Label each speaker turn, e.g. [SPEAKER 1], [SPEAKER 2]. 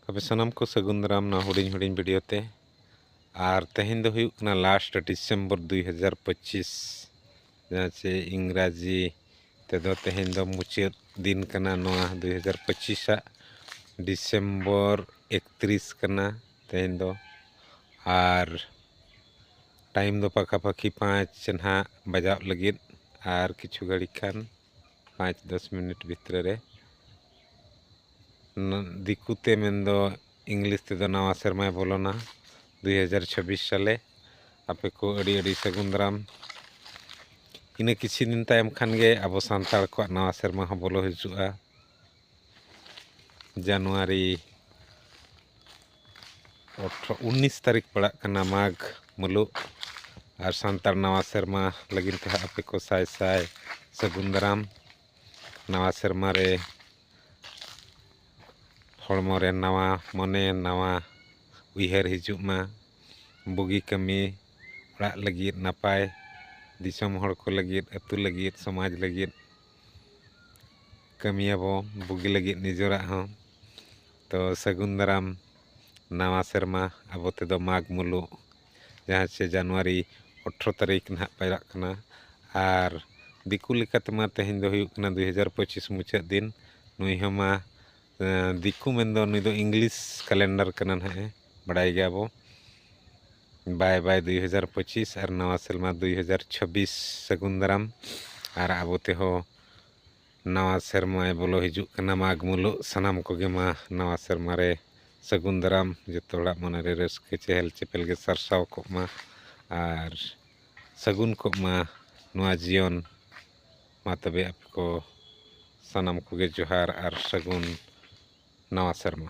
[SPEAKER 1] अबे सनम को सगुन दाराम ना हुडिंग हुडिंग वीडियो ते और तेहेन दो हुयुक ना लास्ट डिसेंबर 2025 जहाँ से इंग्राजी ते दो तेहेन दो मुचाद दिन कना नोआ 2025 डिसेंबर 31 कना तेहेन दो और टाइम दो पाखा पाखी 5 ना बजाव लगित और किछु घड़ी खान 5-10 मिनट भितर रे दिकुते मेंदो इंग्लिश ते दो नवा सेरमा बोलोना 2026 साले आपे को अड़ी अड़ी सगुन दाराम इन किछि दिन तायम खानगे अब सान्ताड़ को नवा सेरमा बोलो हिजुआ जनवरी 19 तारीख पड़ा कना माघ मुलुग और सान्ताड़ नवा सेरमा लगिन ते आपे को साय साय सगुन दाराम नवा सेरमा रे हड़मो रे नवा मने नवा उइहर हिजुमा बुगी कमी ओड़ा लगित नपाय दिसम हड़ को लगित अतु लगित समाज लगित कमियाबो बुगी लगित निजोरा हो तो सगुन दाराम नवा सेरमा अब तेदो माघ मुलुग जहाँ से जनवरी 18 तारीख ना पायरा कना और दिकु लेकातेमा तेहेन दो हुयुक कना 2025 मुचाद दिन नुई हमा दिकु मेंदो नुई दो इंग्लिश कैलेंडर कना है बड़ाई गया वो बाय बाय 2025 और नवा सेरमा 2026 सगुन दाराम और अब तेहो नवा सेरमा बोलो हिजुक कना माघ मुलुग सनाम कोगे मा नवा सेरमा रे सगुन दाराम जतो हड़ा मने रे रस्के चहल चेपल गे सरसाव को मा और सगुन को मा नुआ जीवन मा तबे आपको सनाम कोगे जोहार और सगुन नवा सेरमा।